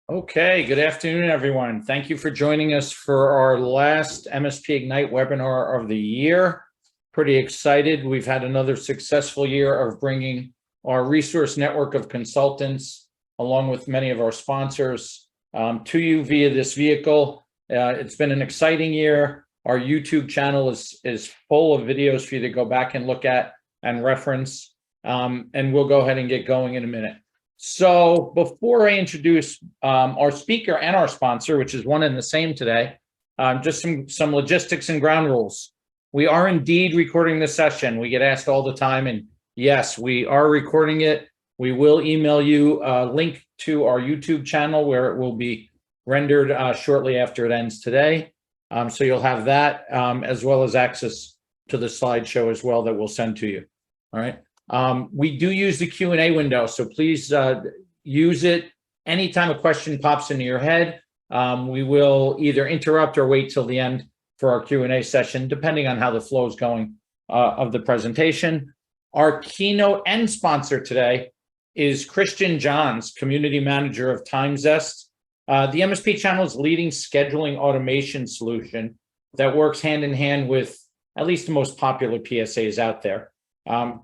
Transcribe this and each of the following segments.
Okay, good afternoon, everyone. Thank you for joining us for our last MSP-Ignite webinar of the year. Pretty excited. We've had another successful year of bringing our resource network of consultants, along with many of our sponsors, to you via this vehicle. It's been an exciting year. Our YouTube channel is full of videos for you to go back and look at and reference, and we'll go ahead and get going in a minute. So before I introduce our speaker and our sponsor, which is one and the same today, just some logistics and ground rules. We are indeed recording this session. We get asked all the time, and yes, we are recording it. We will email you a link to our YouTube channel where it will be rendered shortly after it ends today. So you'll have that as well as access to the slideshow as well that we'll send to you. All right. We do use the Q&A window, so please use it. Anytime a question pops into your head, we will either interrupt or wait till the end for our Q&A session, depending on how the flow is going of the presentation. Our keynote and sponsor today is Christian Johns, Community Manager of TimeZest. The MSP channel's leading scheduling automation solution that works hand in hand with at least the most popular PSAs out there.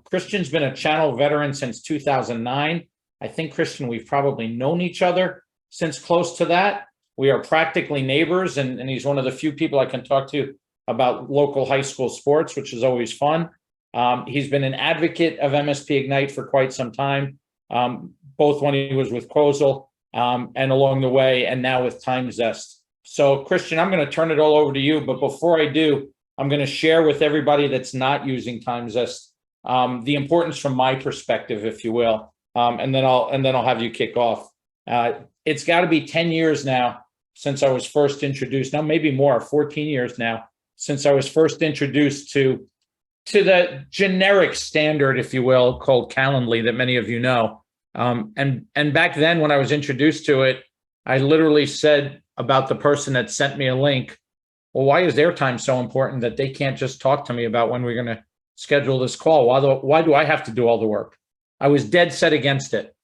Christian's been a channel veteran since 2009. I think, Christian, we've probably known each other since close to that. We are practically neighbors, and he's one of the few people I can talk to about local high school sports, which is always fun. He's been an advocate of MSP-Ignite for quite some time, both when he was with Kozel and along the way, and now with TimeZest. So, Christian, I'm going to turn it all over to you, but before I do, I'm going to share with everybody that's not using TimeZest the importance from my perspective, if you will, and then I'll have you kick off. It's got to be 10 years now since I was first introduced. Now, maybe more, 14 years now since I was first introduced to the generic standard, if you will, called Calendly that many of you know. And back then, when I was introduced to it, I literally said about the person that sent me a link, well, why is their time so important that they can't just talk to me about when we're going to schedule this call? Why do I have to do all the work? I was dead set against it.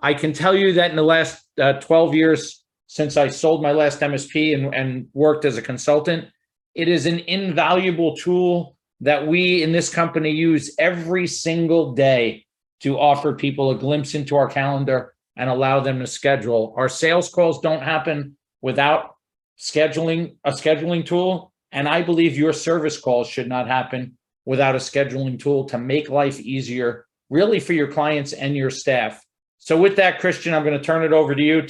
I can tell you that in the last 12 years since I sold my last MSP and worked as a consultant, it is an invaluable tool that we in this company use every single day to offer people a glimpse into our calendar and allow them to schedule. Our sales calls don't happen without a scheduling tool, and I believe your service calls should not happen without a scheduling tool to make life easier, really, for your clients and your staff. So with that, Christian, I'm going to turn it over to you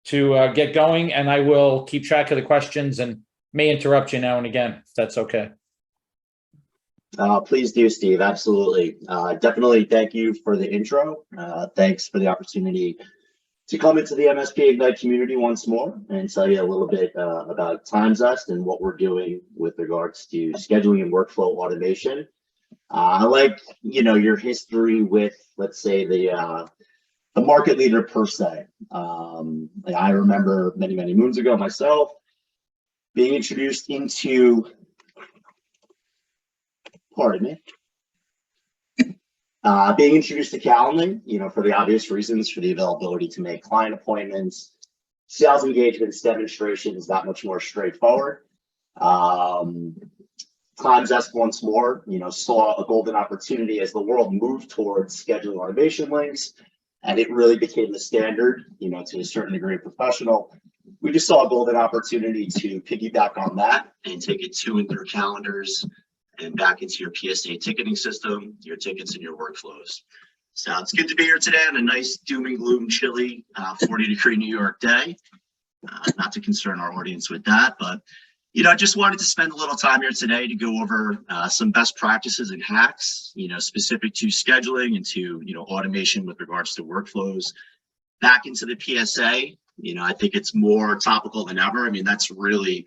to get going, and I will keep track of the questions and may interrupt you now and again, if that's okay. Please do, Steve. Absolutely. Definitely thank you for the intro. Thanks for the opportunity to come into the MSP-Ignite community once more and tell you a little bit about TimeZest and what we're doing with regards to scheduling and workflow automation. I like, your history with, let's say, the market leader per se. I remember many, many moons ago myself being introduced into, being introduced to Calendly, for the obvious reasons, for the availability to make client appointments, sales engagements, demonstrations, that much more straightforward. TimeZest once more, saw a golden opportunity as the world moved towards scheduling automation links, and it really became the standard, to a certain degree professional. We just saw a golden opportunity to piggyback on that and take it to and through calendars and back into your PSA ticketing system, your tickets and your workflows. So it's good to be here today on a nice doom and gloom, chilly 40-degree New York day. Not to concern our audience with that, but I just wanted to spend a little time here today to go over some best practices and hacks, specific to scheduling and to automation with regards to workflows. Back into the PSA, I think it's more topical than ever. I mean, that's really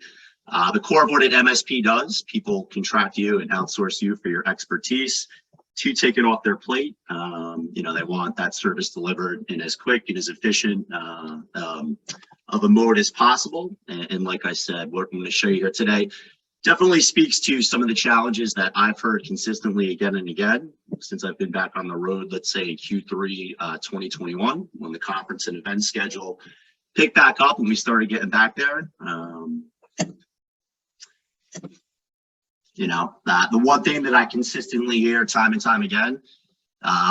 the core of what an MSP does. People contract you and outsource you for your expertise to take it off their plate. They want that service delivered in as quick and as efficient of a mode as possible. And like I said, what I'm going to show you here today definitely speaks to some of the challenges that I've heard consistently again and again since I've been back on the road, let's say Q3 2021, when the conference and event schedule picked back up when we started getting back there. The one thing that I consistently hear time and time again,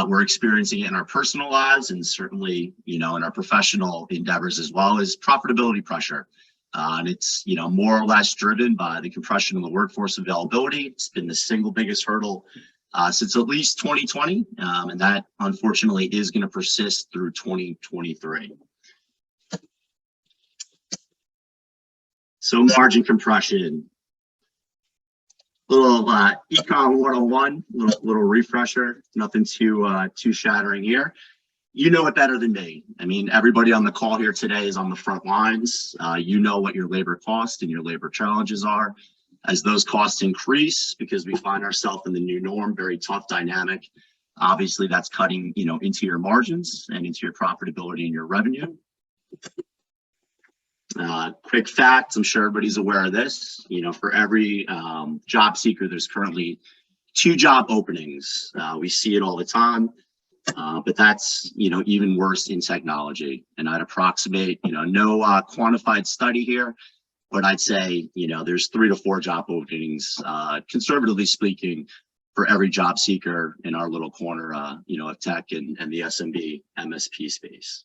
we're experiencing it in our personal lives and certainly, in our professional endeavors as well, is profitability pressure. And it's, more or less driven by the compression of the workforce availability. It's been the single biggest hurdle since at least 2020. And that unfortunately is going to persist through 2023. So margin compression. Little econ 101, little refresher, nothing too shattering here. You know it better than me. I mean, everybody on the call here today is on the front lines. You know what your labor costs and your labor challenges are. As those costs increase, because we find ourselves in the new norm, very tough dynamic. Obviously, that's cutting, into your margins and into your profitability and your revenue. Quick facts, I'm sure everybody's aware of this. For every job seeker, there's currently 2 job openings. We see it all the time, but that's, even worse in technology. And I'd approximate, no quantified study here, but I'd say, there's 3 to 4 job openings, conservatively speaking, for every job seeker in our little corner, of tech and the SMB MSP space.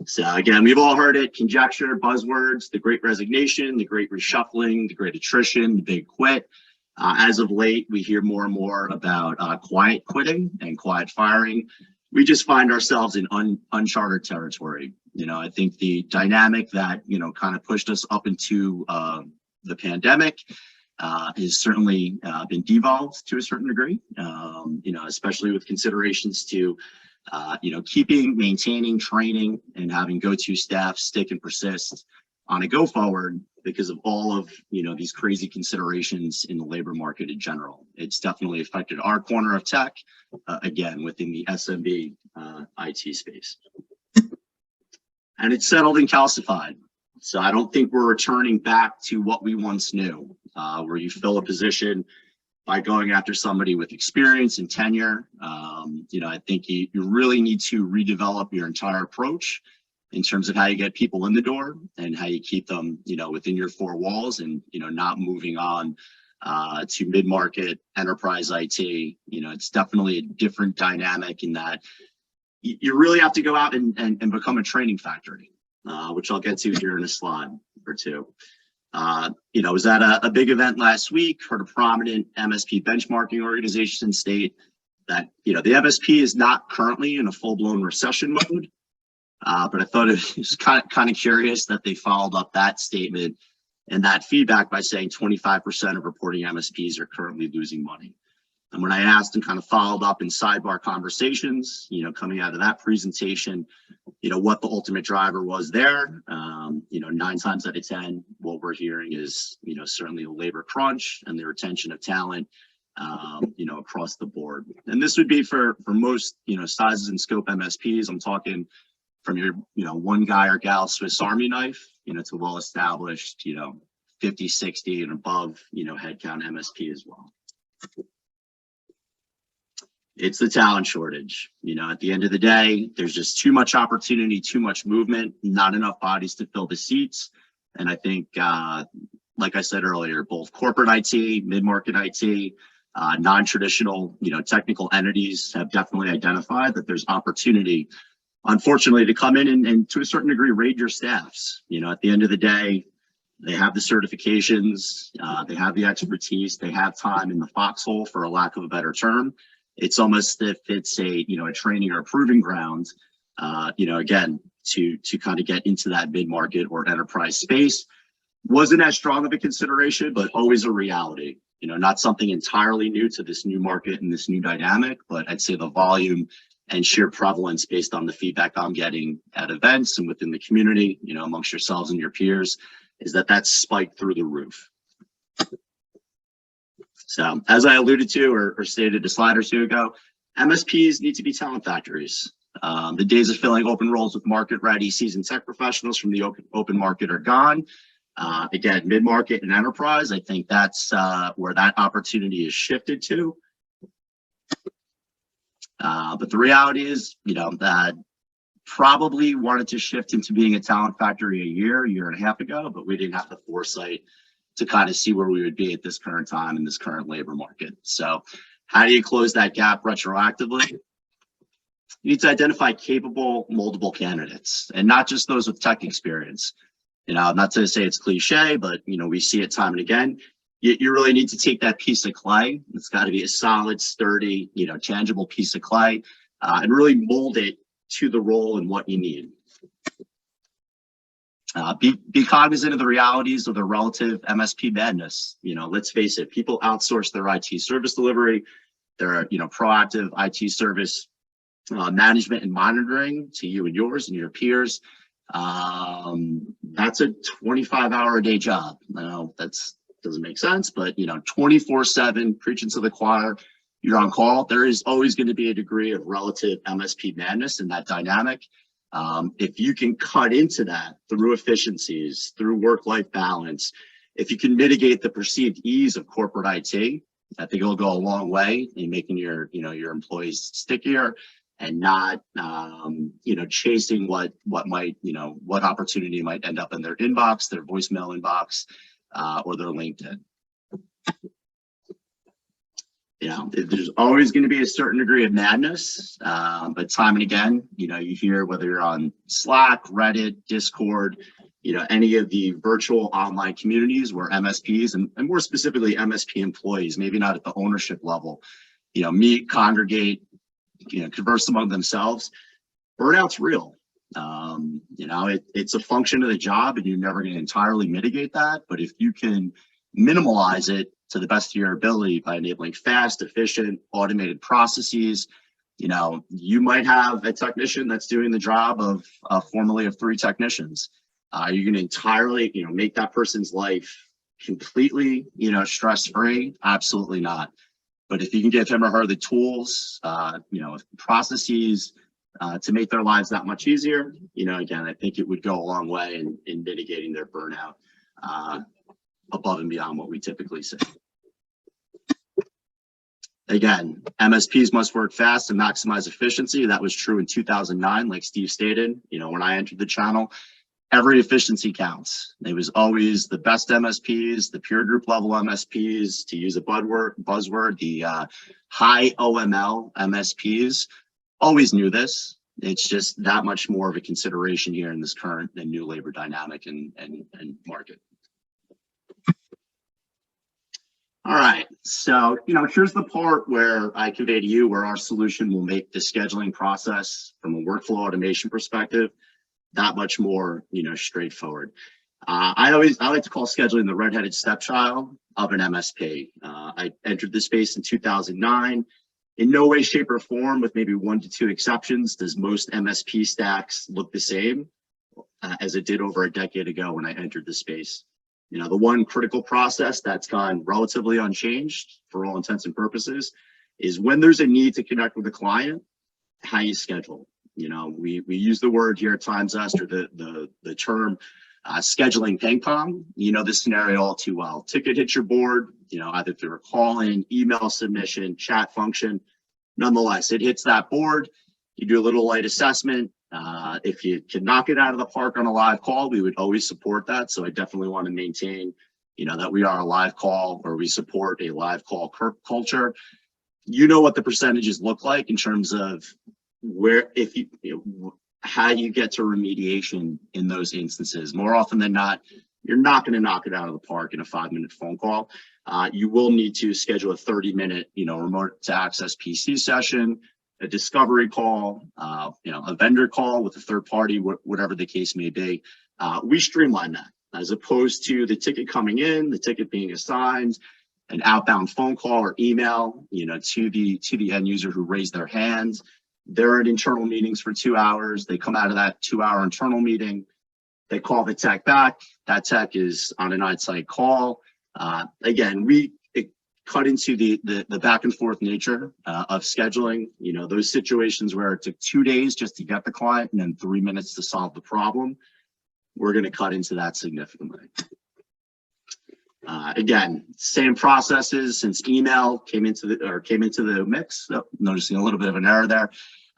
So again, we've all heard it, conjecture, buzzwords, the great resignation, the great reshuffling, the great attrition, the big quit. As of late, we hear more and more about quiet quitting and quiet firing. We just find ourselves in uncharted territory. I think the dynamic that, kind of pushed us up into the pandemic has certainly been devolved to a certain degree, especially with considerations to keeping, maintaining, training, and having go-to staff stick and persist on a go forward because of all of, these crazy considerations in the labor market in general. It's definitely affected our corner of tech, again, within the SMB IT space. And it's settled and calcified. So I don't think we're returning back to what we once knew, where you fill a position by going after somebody with experience and tenure. I think you really need to redevelop your entire approach in terms of how you get people in the door and how you keep them, within your 4 walls and, not moving on to mid-market enterprise IT. It's definitely a different dynamic in that you really have to go out and become a training factory, which I'll get to here in a slide or two. Was at a big event last week, heard a prominent MSP benchmarking organization state that, the MSP is not currently in a full-blown recession mode. But I thought it was kind of curious that they followed up that statement and that feedback by saying 25% of reporting MSPs are currently losing money. And when I asked and kind of followed up in sidebar conversations, coming out of that presentation, what the ultimate driver was there, 9 times out of 10, what we're hearing is, certainly a labor crunch and the retention of talent, across the board. And this would be for most, sizes and scope MSPs. I'm talking from your, one guy or gal Swiss Army knife, to well-established, 50, 60 and above, headcount MSP as well. It's the talent shortage. At the end of the day, there's just too much opportunity, too much movement, not enough bodies to fill the seats. And I think, like I said earlier, both corporate IT, mid-market IT, non-traditional, technical entities have definitely identified that there's opportunity, unfortunately, to come in and to a certain degree, raid your staffs. At the end of the day, they have the certifications, they have the expertise, they have time in the foxhole, for a lack of a better term. It's almost if it's a training or a proving ground, again, to kind of get into that mid-market or enterprise space. Wasn't as strong of a consideration, but always a reality. Not something entirely new to this new market and this new dynamic, but I'd say the volume and sheer prevalence based on the feedback I'm getting at events and within the community, amongst yourselves and your peers, is that that's spiked through the roof. So as I alluded to or stated a slide or two ago, MSPs need to be talent factories. The days of filling open roles with market-ready seasoned tech professionals from the open market are gone. Again, mid-market and enterprise, I think that's where that opportunity is shifted to. But the reality is, that probably wanted to shift into being a talent factory a year and a half ago, but we didn't have the foresight to kind of see where we would be at this current time in this current labor market. So how do you close that gap retroactively? You need to identify capable, moldable candidates, and not just those with tech experience. Not to say it's cliche, but we see it time and again. You really need to take that piece of clay. It's got to be a solid, sturdy, tangible piece of clay, and really mold it to the role and what you need. Be cognizant of the realities of the relative MSP madness. Let's face it, people outsource their IT service delivery, their proactive IT service management and monitoring to you and yours and your peers. That's a 25-hour-a-day job. I know that doesn't make sense, but 24/7 preaching to the choir, you're on call. There is always going to be a degree of relative MSP madness in that dynamic. If you can cut into that through efficiencies, through work-life balance, if you can mitigate the perceived ease of corporate IT, I think it'll go a long way in making your employees stickier and not chasing what opportunity might end up in their inbox, their voicemail inbox, or their LinkedIn. There's always going to be a certain degree of madness, but time and again, you hear, whether you're on Slack, Reddit, Discord, any of the virtual online communities where MSPs and more specifically MSP employees, maybe not at the ownership level, meet, congregate, converse among themselves. Burnout's real. It's a function of the job, and you're never going to entirely mitigate that. But if you can minimize it to the best of your ability by enabling fast, efficient, automated processes, you might have a technician that's doing the job of formerly of 3 technicians. Are you going to entirely, make that person's life completely, stress-free? Absolutely not. But if you can give him or her the tools, processes to make their lives that much easier, again, I think it would go a long way in mitigating their burnout above and beyond what we typically see. Again, MSPs must work fast and maximize efficiency. That was true in 2009, like Steve stated. When I entered the channel, every efficiency counts. It was always the best MSPs, the peer group level MSPs, to use a buzzword, the high OML MSPs always knew this. It's just that much more of a consideration here in this current and new labor dynamic and market. All right, so here's the part where I convey to you where our solution will make the scheduling process from a workflow automation perspective that much more straightforward. I like to call scheduling the redheaded stepchild of an MSP. I entered this space in 2009. In no way, shape, or form, with maybe 1 to 2 exceptions, does most MSP stacks look the same as it did over a decade ago when I entered the space. The one critical process that's gone relatively unchanged for all intents and purposes is when there's a need to connect with a client, how you schedule. We use the word here at TimesZest, or the term scheduling ping pong. This scenario all too well. Ticket hits your board, either through a call-in, email submission, chat function. Nonetheless, it hits that board. You do a little light assessment. If you can knock it out of the park on a live call, we would always support that. So I definitely want to maintain, that we are a live call, or we support a live call culture. What the percentages look like in terms of how you get to remediation in those instances. More often than not, you're not going to knock it out of the park in a 5-minute phone call. You will need to schedule a 30-minute, remote to access PC session, a discovery call, a vendor call with a third party, whatever the case may be. We streamline that, as opposed to the ticket coming in, the ticket being assigned, an outbound phone call or email, to the end user who raised their hands. They're in internal meetings for 2 hours. They come out of that 2-hour internal meeting. They call the tech back. That tech is on an on-site call. Again, we cut into the back and forth nature of scheduling. Those situations where it took 2 days just to get the client and then 3 minutes to solve the problem, we're going to cut into that significantly. Again, same processes since email came into the mix. So noticing a little bit of an error there.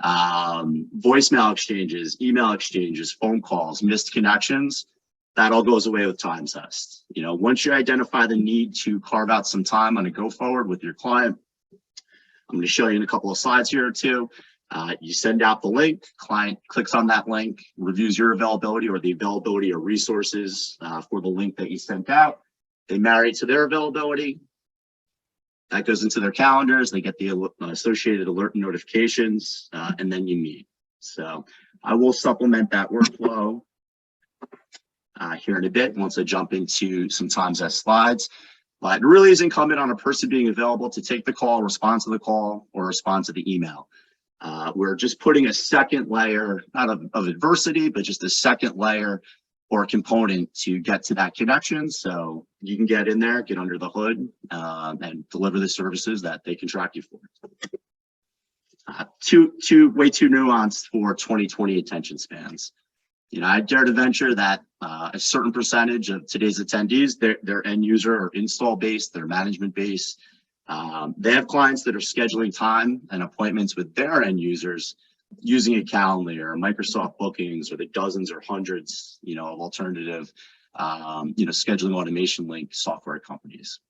voicemail exchanges, email exchanges, phone calls, missed connections, that all goes away with time test. Once you identify the need to carve out some time on a go forward with your client, I'm going to show you in a couple of slides here or two. You send out the link, client clicks on that link, reviews your availability or the availability of resources for the link that you sent out. They marry it to their availability. That goes into their calendars. They get the associated alert notifications, and then you meet. So I will supplement that workflow here in a bit once I jump into some time test slides. But it really is incumbent on a person being available to take the call, respond to the call, or respond to the email. We're just putting a second layer, not of adversity, but just a second layer or component to get to that connection. So you can get in there, get under the hood, and deliver the services that they contract you for. Way too nuanced for 2020 attention spans. I dare to venture that a certain percentage of today's attendees, their end user or install base, their management base, they have clients that are scheduling time and appointments with their end users using a Calendly or Microsoft Bookings or the dozens or hundreds, of alternative, scheduling automation link software companies.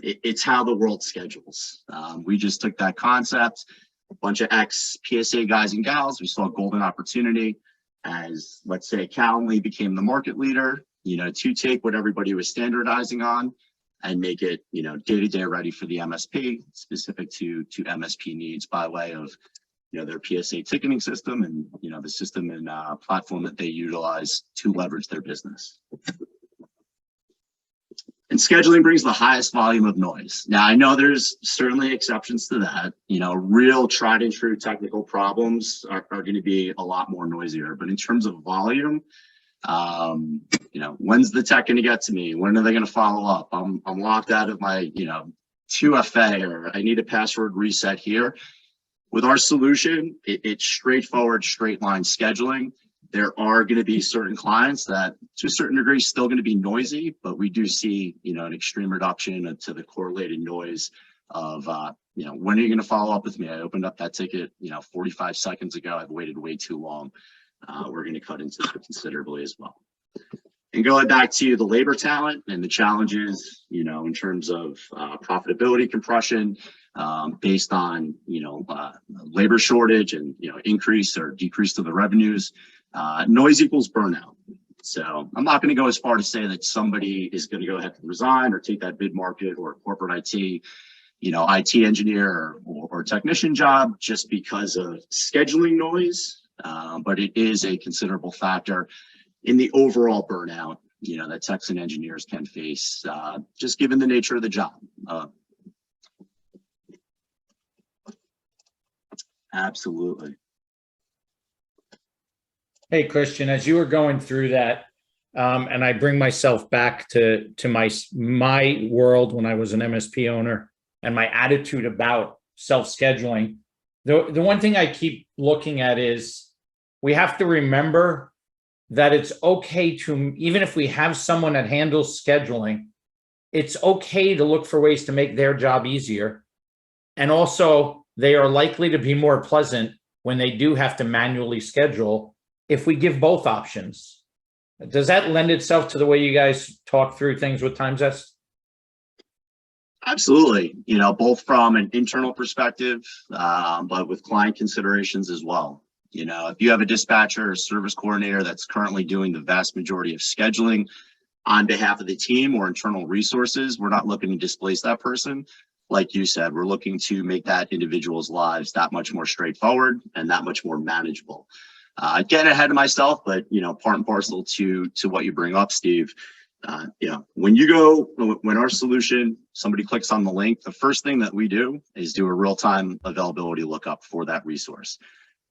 It's how the world schedules. We just took that concept, a bunch of ex-PSA guys and gals. We saw a golden opportunity as, let's say, Calendly became the market leader, to take what everybody was standardizing on and make it, day-to-day ready for the MSP, specific to MSP needs by way of, their PSA ticketing system and, the system and platform that they utilize to leverage their business. And scheduling brings the highest volume of noise. Now, I know there's certainly exceptions to that. Real tried and true technical problems are going to be a lot more noisier. But in terms of volume, when's the tech going to get to me? When are they going to follow up? I'm locked out of my, 2FA, or I need a password reset here. With our solution, it's straightforward, straight line scheduling. There are going to be certain clients that, to a certain degree, still going to be noisy, but we do see, an extreme reduction to the correlated noise of, when are you going to follow up with me? I opened up that ticket, 45 seconds ago. I've waited way too long. We're going to cut into that considerably as well. And going back to the labor talent and the challenges, in terms of profitability compression, based on, labor shortage and, increase or decrease to the revenues, noise equals burnout. So I'm not going to go as far to say that somebody is going to go ahead and resign or take that mid-market or corporate IT, IT engineer or technician job just because of scheduling noise. But it is a considerable factor in the overall burnout, that techs and engineers can face, just given the nature of the job. Absolutely. Hey, Christian, as you were going through that, and I bring myself back to my world when I was an MSP owner and my attitude about self-scheduling, the one thing I keep looking at is we have to remember that it's okay to, even if we have someone that handles scheduling, it's okay to look for ways to make their job easier. And also, they are likely to be more pleasant when they do have to manually schedule if we give both options. Does that lend itself to the way you guys talk through things with time test? Absolutely. Both from an internal perspective, but with client considerations as well. If you have a dispatcher or service coordinator that's currently doing the vast majority of scheduling on behalf of the team or internal resources, we're not looking to displace that person. Like you said, we're looking to make that individual's lives that much more straightforward and that much more manageable. Getting ahead of myself, but part and parcel to what you bring up, Steve. When our solution, somebody clicks on the link, the first thing that we do is do a real-time availability lookup for that resource.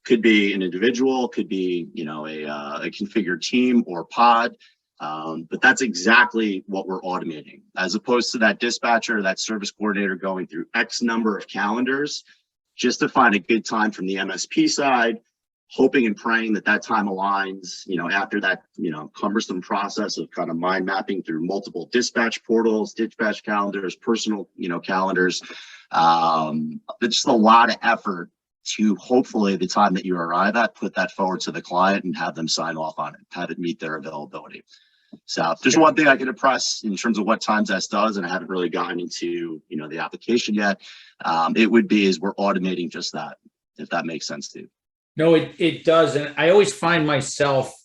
Could be an individual, could be a configured team or pod. But that's exactly what we're automating, as opposed to that dispatcher, that service coordinator going through X number of calendars just to find a good time from the MSP side, hoping and praying that time aligns, after that, cumbersome process of kind of mind mapping through multiple dispatch portals, dispatch calendars, personal, calendars. It's just a lot of effort to hopefully the time that you arrive at, put that forward to the client and have them sign off on it, have it meet their availability. So if there's one thing I can impress in terms of what TimeZest does, and I haven't really gotten into, the application yet, it would be is we're automating just that, if that makes sense to you. No, it does. And I always find myself,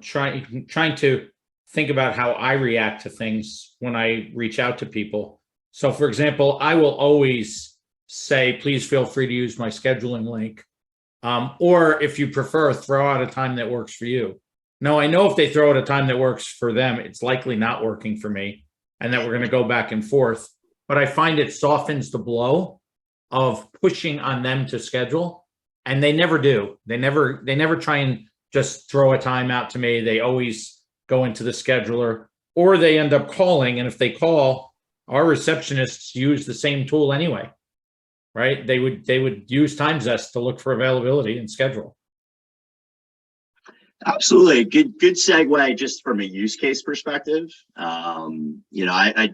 trying to think about how I react to things when I reach out to people. So for example, I will always say, please feel free to use my scheduling link. Or if you prefer, throw out a time that works for you. Now, I know if they throw out a time that works for them, it's likely not working for me and that we're going to go back and forth. But I find it softens the blow of pushing on them to schedule. And they never do. They never try and just throw a time out to me. They always go into the scheduler, or they end up calling. And if they call, our receptionists use the same tool anyway, right? They would use TimeZest to look for availability and schedule. Absolutely. Good segue just from a use case perspective. I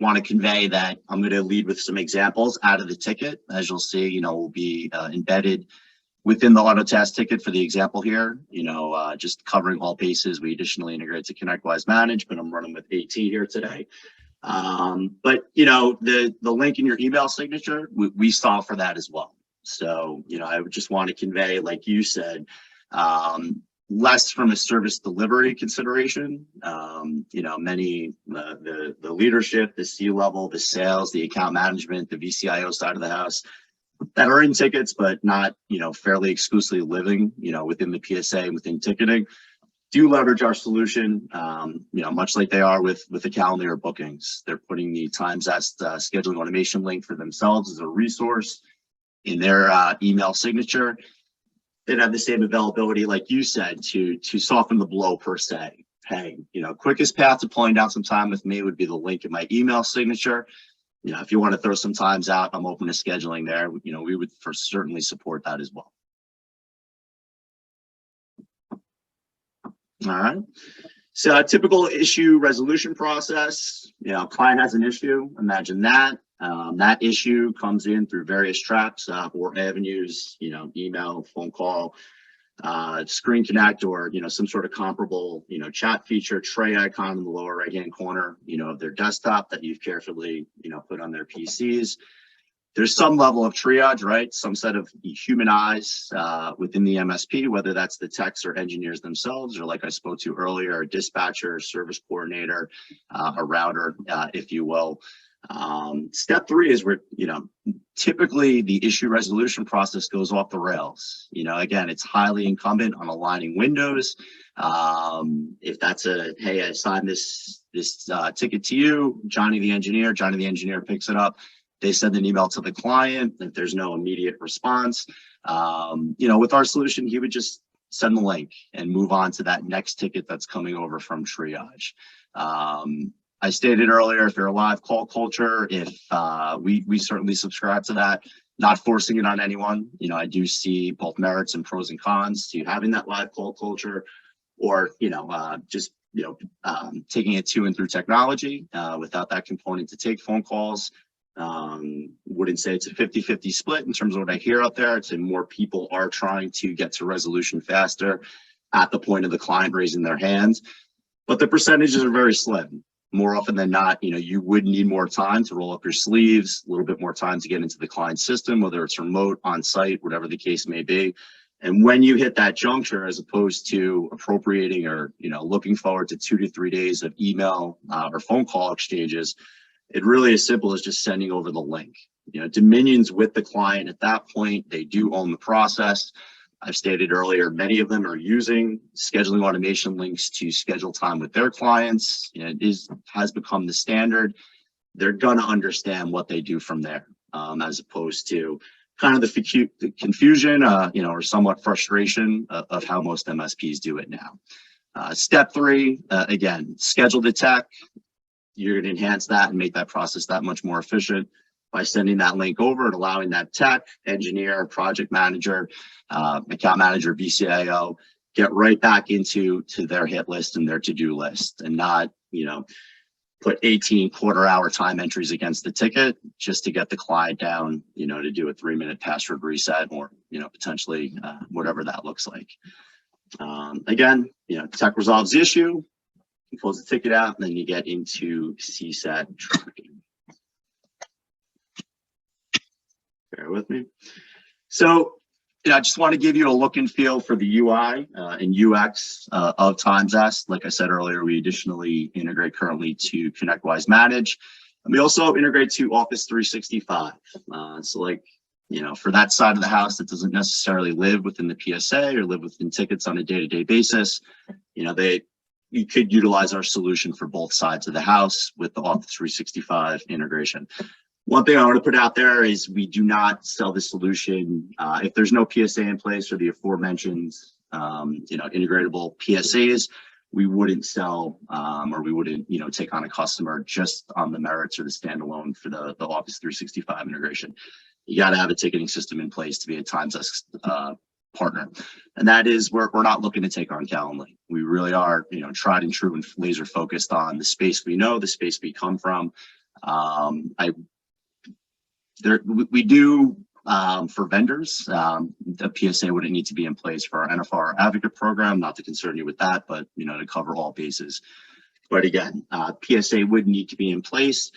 want to convey that I'm going to lead with some examples out of the ticket. As you'll see, will be embedded within the auto task ticket for the example here, just covering all bases. We additionally integrate to ConnectWise Manage, but I'm running with AT here today. But the link in your email signature, we solve for that as well. So, I would just want to convey, like you said, less from a service delivery consideration. Many, the leadership, the C-level, the sales, the account management, the VCIO side of the house that are in tickets, but not, fairly exclusively living, within the PSA and within ticketing, do leverage our solution, much like they are with the calendar or bookings. They're putting the TimeZest scheduling automation link for themselves as a resource in their email signature. They'd have the same availability, like you said, to soften the blow per se. Hey, quickest path to pulling down some time with me would be the link in my email signature. If you want to throw some times out, I'm open to scheduling there. We would certainly support that as well. All right. So a typical issue resolution process, client has an issue, imagine that. That issue comes in through various traps or avenues, email, phone call, screen connect, or, some sort of comparable, chat feature, tray icon in the lower right-hand corner, of their desktop that you've carefully, put on their PCs. There's some level of triage, right? Some set of human eyes within the MSP, whether that's the techs or engineers themselves, or like I spoke to earlier, a dispatcher, service coordinator, a router, if you will. Step 3 is where, typically the issue resolution process goes off the rails. Again, it's highly incumbent on aligning windows. If that's hey, I assigned this ticket to you, Johnny the engineer picks it up. They send an email to the client. If there's no immediate response, with our solution, he would just send the link and move on to that next ticket that's coming over from triage. I stated earlier, if you're a live call culture, we certainly subscribe to that, not forcing it on anyone. I do see both merits and pros and cons to having that live call culture, or, just, taking it to and through technology without that component to take phone calls. Wouldn't say it's a 50-50 split in terms of what I hear out there. It's more people are trying to get to resolution faster at the point of the client raising their hands, but the percentages are very slim. More often than not, you would need more time to roll up your sleeves, a little bit more time to get into the client system, whether it's remote, on site, whatever the case may be. And when you hit that juncture, as opposed to appropriating or, looking forward to 2 to 3 days of email or phone call exchanges, it really is simple as just sending over the link. Dominion's with the client at that point. They do own the process. I've stated earlier, many of them are using scheduling automation links to schedule time with their clients. It has become the standard. They're going to understand what they do from there, as opposed to kind of the confusion, or somewhat frustration of how most MSPs do it now. Step 3, again, schedule the tech. You're going to enhance that and make that process that much more efficient by sending that link over and allowing that tech, engineer, project manager, account manager, VCIO, get right back into their hit list and their to-do list, and not, put 18 quarter-hour time entries against the ticket just to get the client down, to do a 3-minute password reset or, potentially whatever that looks like. Again, tech resolves the issue, you close the ticket out, and then you get into CSAT tracking. Bear with me. So, I just want to give you a look and feel for the UI and UX of TimesZest. Like I said earlier, we additionally integrate currently to ConnectWise Manage, and we also integrate to Office 365. So for that side of the house that doesn't necessarily live within the PSA or live within tickets on a day-to-day basis, you could utilize our solution for both sides of the house with the Office 365 integration. One thing I want to put out there is we do not sell the solution if there's no PSA in place or the aforementioned, integratable PSAs. We wouldn't sell or we wouldn't, take on a customer just on the merits or the standalone for the Office 365 integration. You got to have a ticketing system in place to be a TimesZest partner, and that is we're not looking to take on Calendly. We really are, tried and true and laser focused on the space we know, the space we come from. We do for vendors, the PSA wouldn't need to be in place for our NFR advocate program, not to concern you with that, but to cover all bases. But again, PSA would need to be in place.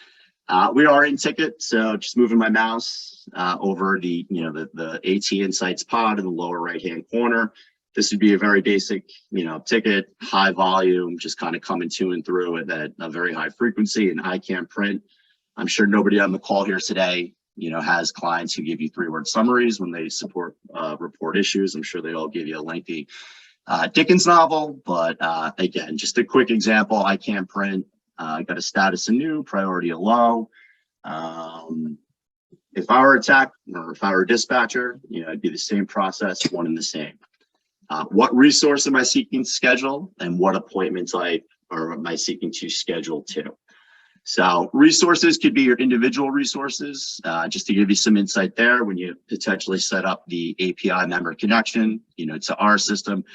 We are in ticket, so just moving my mouse over the AT Insights pod in the lower right-hand corner. This would be a very basic, ticket, high volume, just kind of coming to and through at a very high frequency and ICANN print. I'm sure nobody on the call here today, has clients who give you 3-word summaries when they report issues. I'm sure they all give you a lengthy Dickens novel, but again, just a quick example, ICANN print. Got a status of new, priority of low. If I were a tech or if I were a dispatcher, it'd be the same process, one and the same. What resource am I seeking to schedule, and what appointment type or am I seeking to schedule to? So resources could be your individual resources. Just to give you some insight there, when you potentially set up the API member connection, to our system,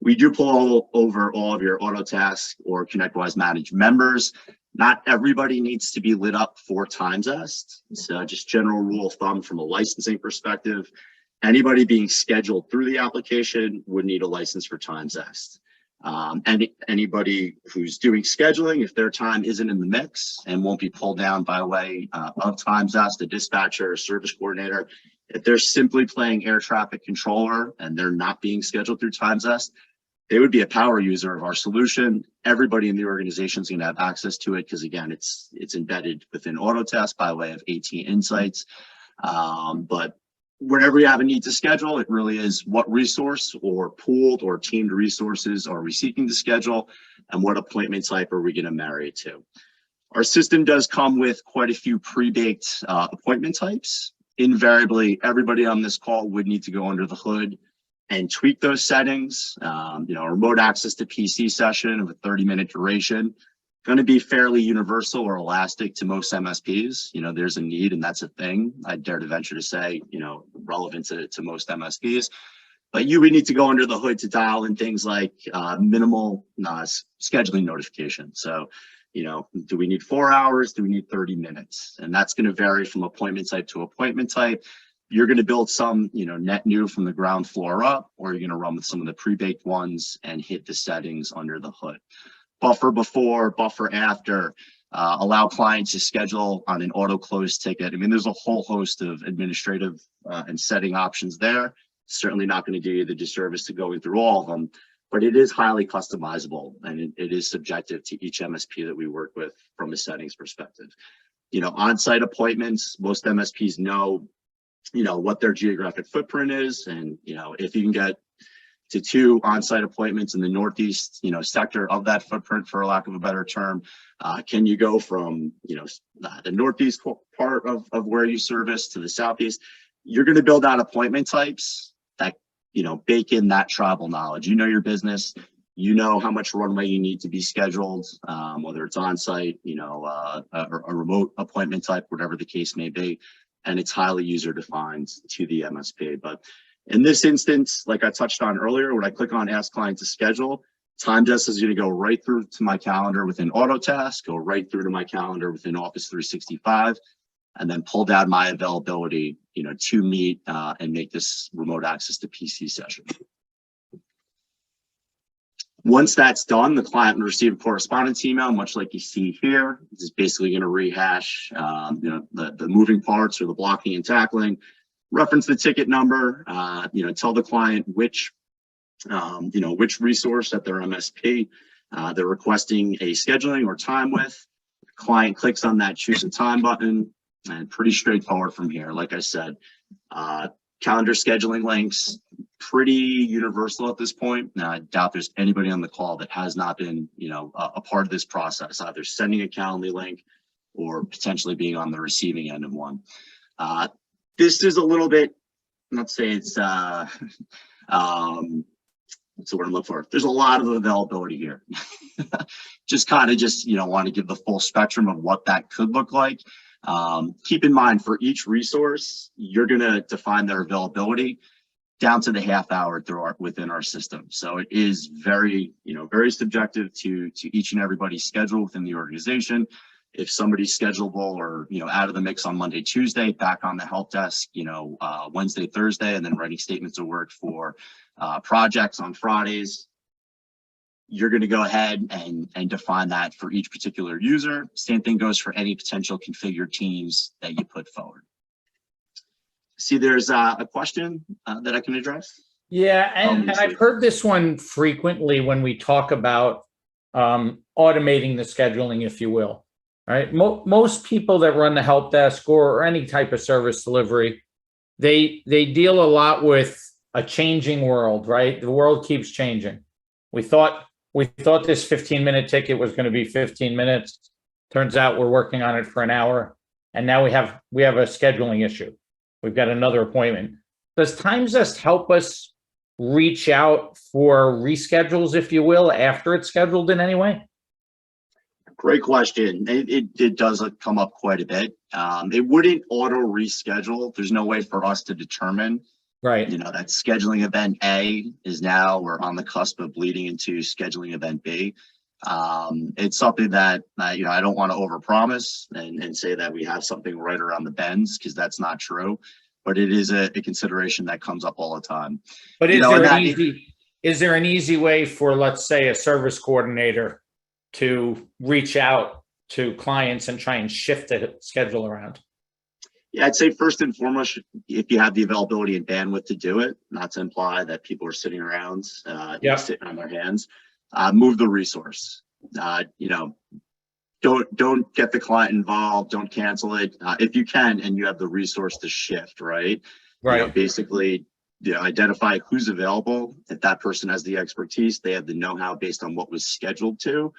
we do pull over all of your AutoTask or ConnectWise Manage members. Not everybody needs to be lit up for TimesZest. So just general rule of thumb from a licensing perspective, anybody being scheduled through the application would need a license for TimesZest. Anybody who's doing scheduling, if their time isn't in the mix and won't be pulled down by way of TimesZest, a dispatcher, a service coordinator, if they're simply playing air traffic controller and they're not being scheduled through TimesZest, they would be a power user of our solution. Everybody in the organization is going to have access to it because, again, it's embedded within AutoTask by way of AT Insights. But whenever you have a need to schedule, it really is what resource or pooled or teamed resources are we seeking to schedule, and what appointment type are we going to marry it to. Our system does come with quite a few pre-baked appointment types. Invariably, everybody on this call would need to go under the hood and tweak those settings. A remote access to PC session of a 30-minute duration, going to be fairly universal or elastic to most MSPs. There's a need and that's a thing. I dare to venture to say, relevant to most MSPs. But you would need to go under the hood to dial in things like minimal scheduling notification. So, do we need 4 hours? Do we need 30 minutes? And that's going to vary from appointment type to appointment type. You're going to build some, net new from the ground floor up, or you're going to run with some of the pre-baked ones and hit the settings under the hood. Buffer before, buffer after, allow clients to schedule on an auto close ticket. I mean, there's a whole host of administrative and setting options there. Certainly not going to do you the disservice to going through all of them, but it is highly customizable and it is subjective to each MSP that we work with from a settings perspective. On-site appointments, most MSPs know what their geographic footprint is. And, if you can get to 2 on-site appointments in the Northeast, sector of that footprint, for lack of a better term, can you go from, the Northeast part of where you service to the Southeast? You're going to build out appointment types that, bake in that travel knowledge. Your business, how much runway you need to be scheduled, whether it's on-site, a remote appointment type, whatever the case may be. And it's highly user-defined to the MSP. But in this instance, like I touched on earlier, when I click on Ask Client to Schedule, Time desk is going to go right through to my calendar within Autotask, go right through to my calendar within Office 365, and then pull down my availability, to meet and make this remote access to PC session. Once that's done, the client will receive a correspondence email, much like you see here. This is basically going to rehash, the moving parts or the blocking and tackling, reference the ticket number, tell the client which resource at their MSP they're requesting a scheduling or time with. The client clicks on that choose a time button, and pretty straightforward from here. Like I said, calendar scheduling links, pretty universal at this point. Now, I doubt there's anybody on the call that has not been, a part of this process, either sending a Calendly link or potentially being on the receiving end of one. This is a little bit, let's say it's, what's the word I'm looking for? There's a lot of availability here. just want to give the full spectrum of what that could look like. Keep in mind, for each resource, you're going to define their availability down to the half hour within our system. So it is very, very subjective to each and everybody's schedule within the organization. If somebody's schedulable or, out of the mix on Monday, Tuesday, back on the help desk, Wednesday, Thursday, and then writing statements of work for projects on Fridays, you're going to go ahead and define that for each particular user. Same thing goes for any potential configured teams that you put forward. See, there's a question that I can address. Yeah, and I've heard this one frequently when we talk about automating the scheduling, if you will. Right? Most people that run the help desk or any type of service delivery, they deal a lot with a changing world, right? The world keeps changing. We thought this 15-minute ticket was going to be 15 minutes. Turns out we're working on it for an hour, and now we have a scheduling issue. We've got another appointment. Does TimeZest help us reach out for reschedules, if you will, after it's scheduled in any way? Great question. It does come up quite a bit. It wouldn't auto reschedule. There's no way for us to determine, right? That scheduling event A is now, we're on the cusp of bleeding into scheduling event B. It's something that, I don't want to overpromise and say that we have something right around the bends, because that's not true, but it is a consideration that comes up all the time. But is there an easy way for, let's say, a service coordinator to reach out to clients and try and shift the schedule around? Yeah, I'd say first and foremost, if you have the availability and bandwidth to do it, not to imply that people are sitting around, sitting on their hands, move the resource. Don't get the client involved. Don't cancel it. If you can, and you have the resource to shift, right? Right. Basically, identify who's available. If that person has the expertise, they have the know-how based on what was scheduled to.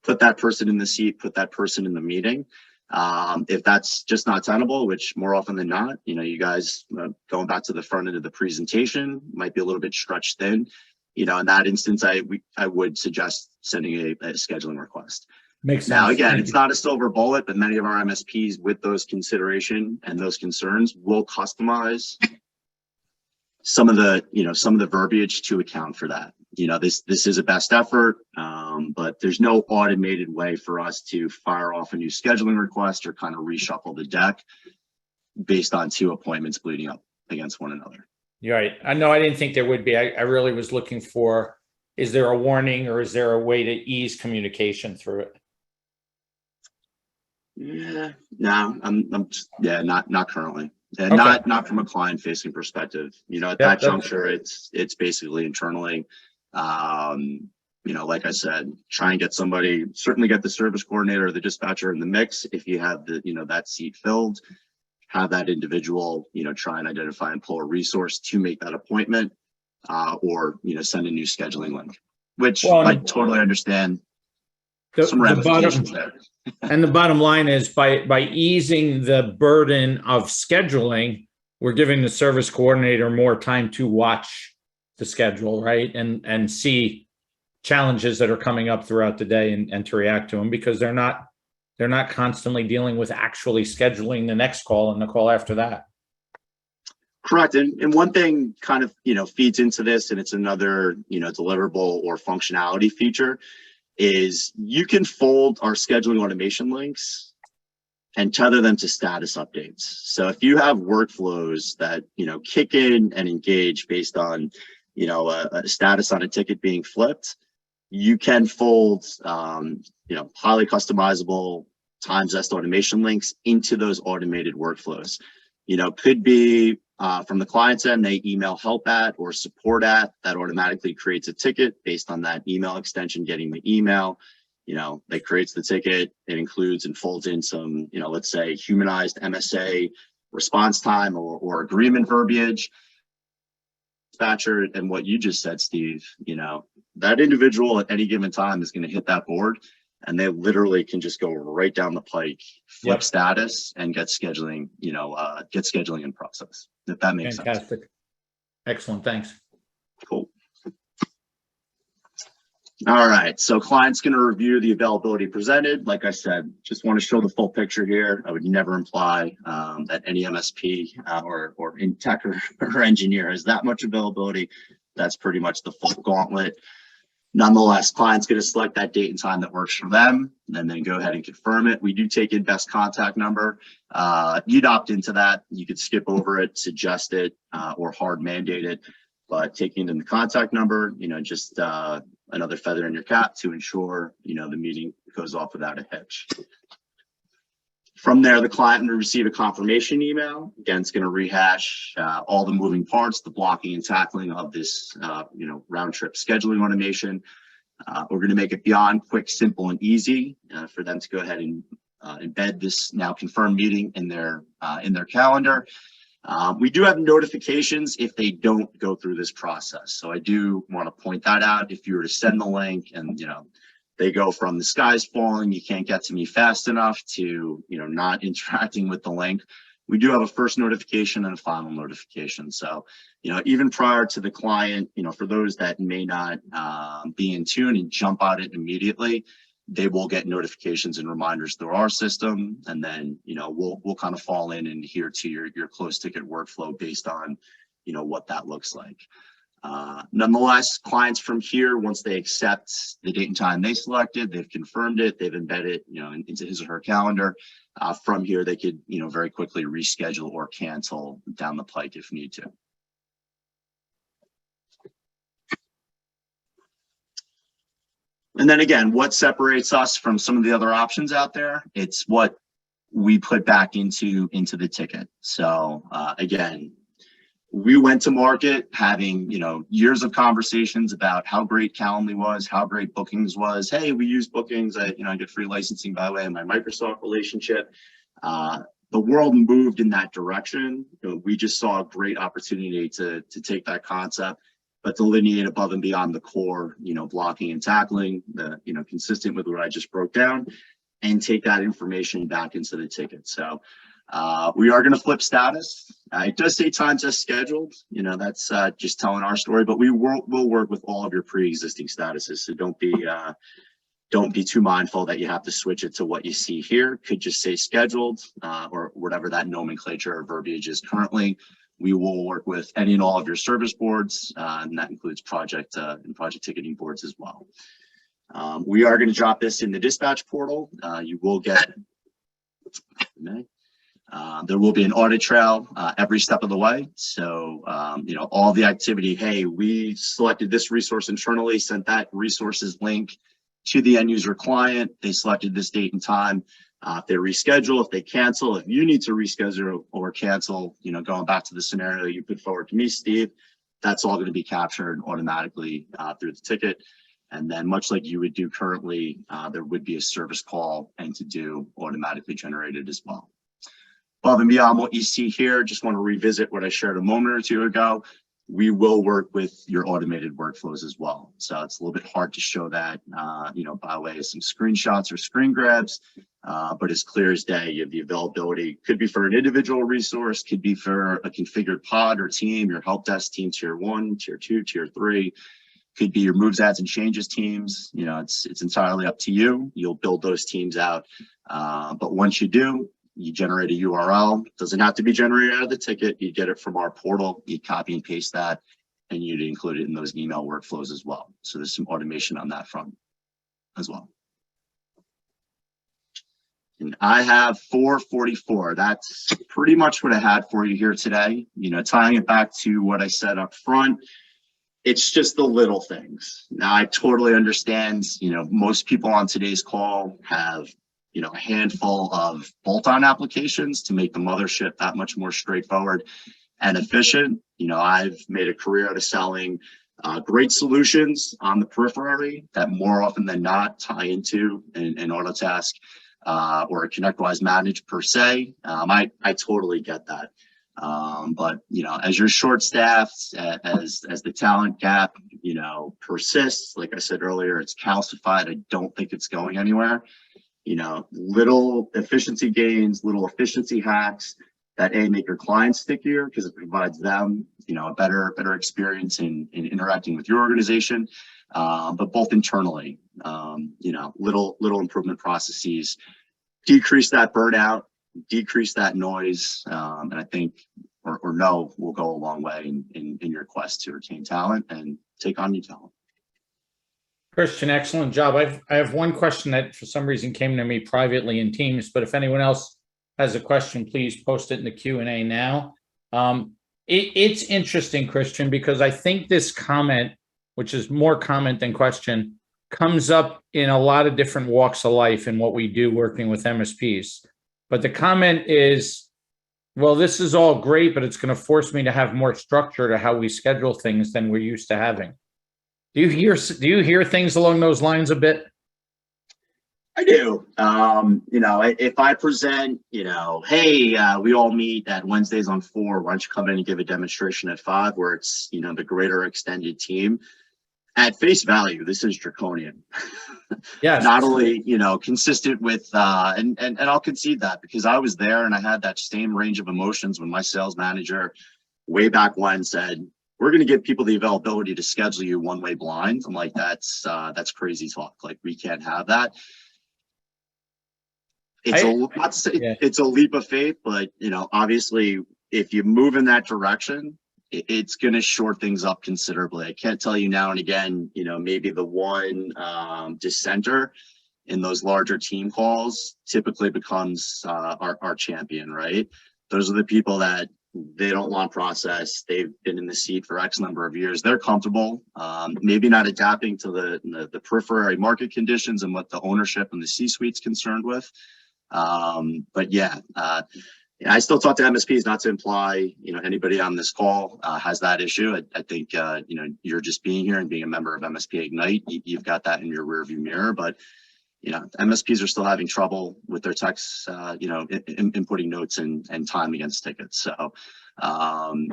Put that person in the seat, put that person in the meeting. If that's just not tenable, which more often than not, you guys going back to the front end of the presentation might be a little bit stretched thin. In that instance, I would suggest sending a scheduling request. Makes sense. Now, again, it's not a silver bullet, but many of our MSPs, with those consideration and those concerns, will customize some of the verbiage to account for that. This is a best effort, but there's no automated way for us to fire off a new scheduling request or kind of reshuffle the deck based on two appointments bleeding up against one another. You're right. I know I didn't think there would be. I really was looking for, is there a warning or is there a way to ease communication through it? Yeah, no, not currently. And okay. not from a client facing perspective. At that juncture, it's basically internally. Like I said, try and get somebody, certainly get the service coordinator or the dispatcher in the mix. If you have that seat filled, have that individual, try and identify and pull a resource to make that appointment, or, send a new scheduling link, which I totally understand. Some ramifications there. And the bottom line is, by easing the burden of scheduling, we're giving the service coordinator more time to watch the schedule, right? And see challenges that are coming up throughout the day and to react to them, because they're not constantly dealing with actually scheduling the next call and the call after that. Correct. And one thing kind of, feeds into this, and it's another, deliverable or functionality feature, is you can fold our scheduling automation links and tether them to status updates. So if you have workflows that, kick in and engage based on, a status on a ticket being flipped, you can fold, highly customizable time-zest automation links into those automated workflows. Could be from the client's end, they email help at or support at, that automatically creates a ticket based on that email extension getting the email. That creates the ticket. It includes and folds in some, let's say humanized MSA response time or agreement verbiage. Dispatcher, and what you just said, Steve, that individual at any given time is going to hit that board, and they literally can just go right down the pike, flip status, and get scheduling, in process. If that makes sense. Fantastic. Excellent. Thanks. Cool. All right. So client's going to review the availability presented. Like I said, just want to show the full picture here. I would never imply that any MSP or in tech or engineer has that much availability. That's pretty much the full gauntlet. Nonetheless, client's going to select that date and time that works for them, and then go ahead and confirm it. We do take in best contact number. You'd opt into that. You could skip over it, suggest it, or hard mandate it. But taking in the contact number, just another feather in your cap to ensure, the meeting goes off without a hitch. From there, the client will receive a confirmation email. Again, it's going to rehash all the moving parts, the blocking and tackling of this, round trip scheduling automation. We're going to make it beyond quick, simple, and easy for them to go ahead and embed this now confirmed meeting in their calendar. We do have notifications if they don't go through this process. So I do want to point that out. If you were to send the link and, they go from the sky's falling, you can't get to me fast enough, to, not interacting with the link, we do have a first notification and a final notification. So, even prior to the client, for those that may not be in tune and jump on it immediately, they will get notifications and reminders through our system. And then, we'll kind of fall in and adhere to your closed ticket workflow based on, what that looks like. Nonetheless, clients from here, once they accept the date and time they selected, they've confirmed it, they've embedded it, into his or her calendar. From here, they could, very quickly reschedule or cancel down the pike if need to. And then again, what separates us from some of the other options out there? It's what we put back into the ticket. So again, we went to market having, years of conversations about how great Calendly was, how great Bookings was. Hey, we use Bookings. I get free licensing by way of my Microsoft relationship. The world moved in that direction. We just saw a great opportunity to take that concept, but delineate above and beyond the core, blocking and tackling, consistent with what I just broke down, and take that information back into the ticket. So we are going to flip status. It does say times as scheduled. That's just telling our story, but we'll work with all of your pre-existing statuses. So don't be too mindful that you have to switch it to what you see here. Could just say scheduled or whatever that nomenclature or verbiage is currently. We will work with any and all of your service boards, and that includes project and project ticketing boards as well. We are going to drop this in the dispatch portal. You will get, there will be an audit trail every step of the way. So, all the activity, hey, we selected this resource internally, sent that resources link to the end user client. They selected this date and time. If they reschedule, if they cancel, if you need to reschedule or cancel, going back to the scenario you put forward to me, Steve, that's all going to be captured automatically through the ticket. And then much like you would do currently, there would be a service call and to do automatically generated as well. Above and beyond what you see here, just want to revisit what I shared a moment or two ago. We will work with your automated workflows as well. So it's a little bit hard to show that, by way of some screenshots or screen grabs, but as clear as day, you have the availability. Could be for an individual resource, could be for a configured pod or team, your help desk team, tier 1, tier 2, tier 3. Could be your moves, adds, and changes teams. It's entirely up to you. You'll build those teams out. But once you do, you generate a URL. Doesn't have to be generated out of the ticket. You get it from our portal. You copy and paste that, and you'd include it in those email workflows as well. So there's some automation on that front as well. And I have 444. That's pretty much what I had for you here today. Tying it back to what I said up front, it's just the little things. Now, I totally understand, most people on today's call have, a handful of bolt-on applications to make the mothership that much more straightforward and efficient. I've made a career out of selling great solutions on the periphery that more often than not tie into an Autotask or a ConnectWise Managed per se. I totally get that. But as you're short-staffed, as the talent gap, persists, like I said earlier, it's calcified. I don't think it's going anywhere. Little efficiency gains, little efficiency hacks that make your clients stickier because it provides them, a better experience in interacting with your organization, but both internally, little improvement processes, decrease that burnout, decrease that noise, and I think, or no, will go a long way in your quest to retain talent and take on new talent. Christian, excellent job. I have one question that for some reason came to me privately in Teams, but if anyone else has a question, please post it in the Q&A now. It's interesting, Christian, because I think this comment, which is more comment than question, comes up in a lot of different walks of life in what we do working with MSPs. But the comment is, well, this is all great, but it's going to force me to have more structure to how we schedule things than we're used to having. Do you hear things along those lines a bit? I do. If I present, hey, we all meet at Wednesdays on 4, why don't you come in and give a demonstration at 5, where it's, the greater extended team. At face value, this is draconian. Yes. Not only, consistent with, and I'll concede that because I was there and I had that same range of emotions when my sales manager way back when said, we're going to give people the availability to schedule you one-way blind. I'm like, that's crazy talk. Like, we can't have that. It's a leap of faith, but obviously, if you move in that direction, it's going to short things up considerably. I can't tell you now and again, maybe the one dissenter in those larger team calls typically becomes our champion, right? Those are the people that they don't want process. They've been in the seat for X number of years. They're comfortable, maybe not adapting to the periphery market conditions and what the ownership and the C-suite's concerned with. But yeah, I still talk to MSPs, not to imply, anybody on this call has that issue. I think, you're just being here and being a member of MSP-Ignite, you've got that in your rearview mirror. But, MSPs are still having trouble with their techs, inputting notes and time against tickets. So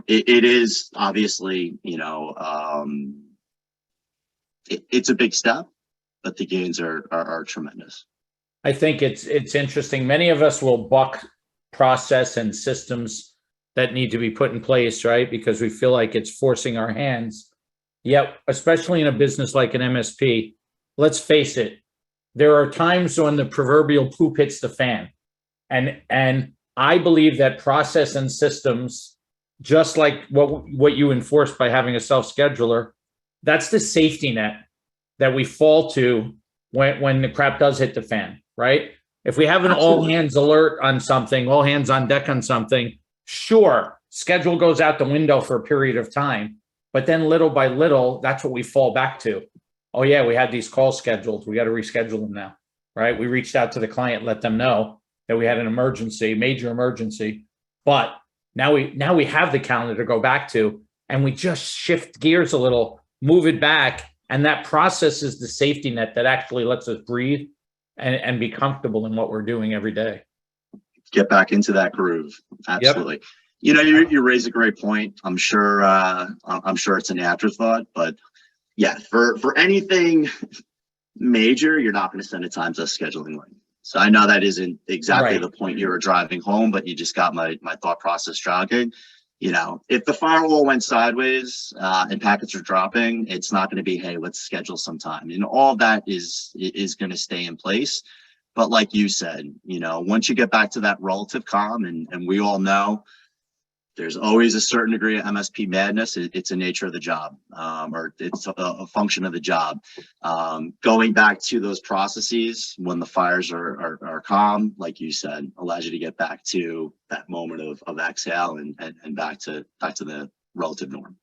it is obviously, it's a big step, but the gains are tremendous. I think it's interesting. Many of us will buck process and systems that need to be put in place, right? Because we feel like it's forcing our hands. Yet, especially in a business like an MSP, let's face it, there are times when the proverbial poop hits the fan. And I believe that process and systems, just like what you enforced by having a self-scheduler, that's the safety net that we fall to when the crap does hit the fan, right? If we have an all hands alert on something, all hands on deck on something, sure, schedule goes out the window for a period of time. But then little by little, that's what we fall back to. Oh yeah, we had these calls scheduled. We got to reschedule them now, right? We reached out to the client, let them know that we had an emergency, major emergency. But now we have the calendar to go back to, and we just shift gears a little, move it back. And that process is the safety net that actually lets us breathe and be comfortable in what we're doing every day. Get back into that groove. Absolutely. Yep. You raise a great point. I'm sure it's an afterthought, but yeah, for anything major, you're not going to send a time to scheduling link. So I know that isn't exactly the point you were driving home, but you just got my thought process jogging. If the firewall went sideways and packets are dropping, it's not going to be, hey, let's schedule some time. And all of that is going to stay in place. But like you said, once you get back to that relative calm, and we all know there's always a certain degree of MSP madness. It's a nature of the job, or it's a function of the job. Going back to those processes when the fires are calm, like you said, allows you to get back to that moment of exhale and back to the relative norm.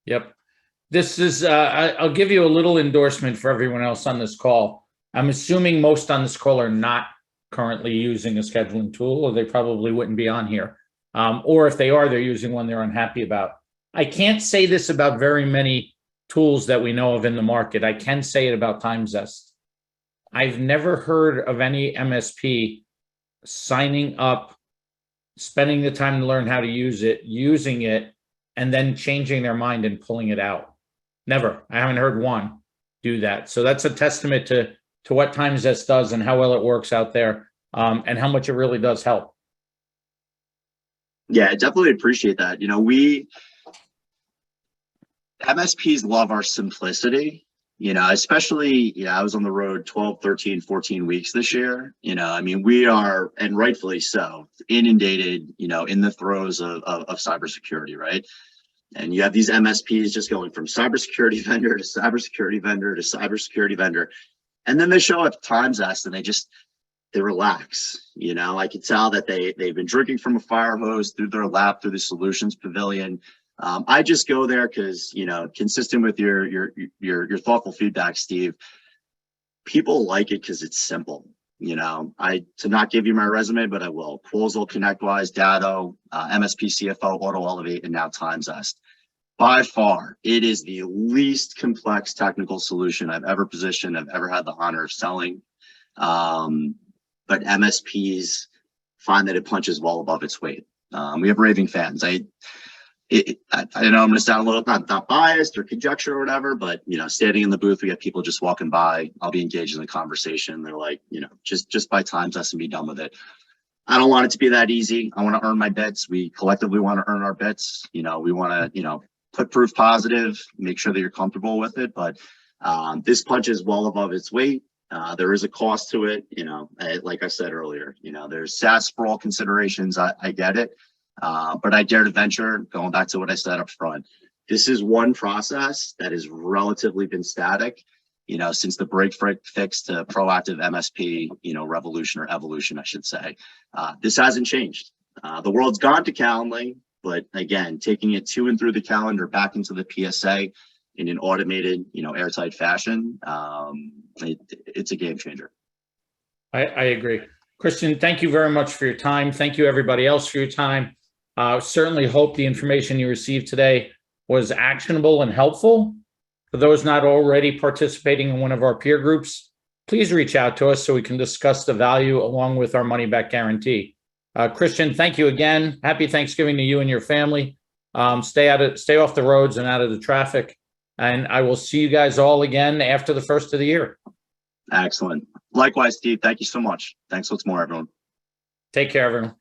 Yep. This is, I'll give you a little endorsement for everyone else on this call. I'm assuming most on this call are not currently using a scheduling tool, or they probably wouldn't be on here. Or if they are, they're using one they're unhappy about. I can't say this about very many tools that we know of in the market. I can say it about TimeZest. I've never heard of any MSP signing up, spending the time to learn how to use it, using it, and then changing their mind and pulling it out. Never. I haven't heard one do that. So that's a testament to what TimeZest does and how well it works out there, and how much it really does help. Yeah, I definitely appreciate that. MSPs love our simplicity, especially, I was on the road 12, 13, 14 weeks this year. We are, and rightfully so, inundated, in the throes of cybersecurity, right? And you have these MSPs just going from cybersecurity vendor to cybersecurity vendor to cybersecurity vendor. And then they show up at TimeZest and they relax. I could tell that they've been drinking from a fire hose through their lap, through the solutions pavilion. I just go there because, consistent with your thoughtful feedback, Steve, people like it because it's simple. To not give you my resume, but I will. Quasal, ConnectWise, Datto, MSP CFO, Auto Elevate, and now TimeZest. By far, it is the least complex technical solution I've ever positioned, I've ever had the honor of selling. But MSPs find that it punches well above its weight. We have raving fans. I know I'm going to sound a little not biased or conjecture or whatever, but standing in the booth, we get people just walking by. I'll be engaged in the conversation. They're like, just buy TimeZest and be done with it. I don't want it to be that easy. I want to earn my bits. We collectively want to earn our bits. We want to, put proof positive, make sure that you're comfortable with it. But this punches well above its weight. There is a cost to it, like I said earlier, there's SaaS sprawl considerations. I get it. But I dare to venture, going back to what I said up front, this is one process that has relatively been static, since the break fix to proactive MSP, revolution or evolution, I should say. This hasn't changed. The world's gone to Calendly, but again, taking it to and through the calendar back into the PSA in an automated, airtight fashion, it's a game changer. I agree. Christian, thank you very much for your time. Thank you, everybody else, for your time. Certainly hope the information you received today was actionable and helpful. For those not already participating in one of our peer groups, please reach out to us so we can discuss the value along with our money-back guarantee. Christian, thank you again. Happy Thanksgiving to you and your family. Stay off the roads and out of the traffic. And I will see you guys all again after the first of the year. Excellent. Likewise, Steve. Thank you so much. Thanks once more, everyone. Take care, everyone.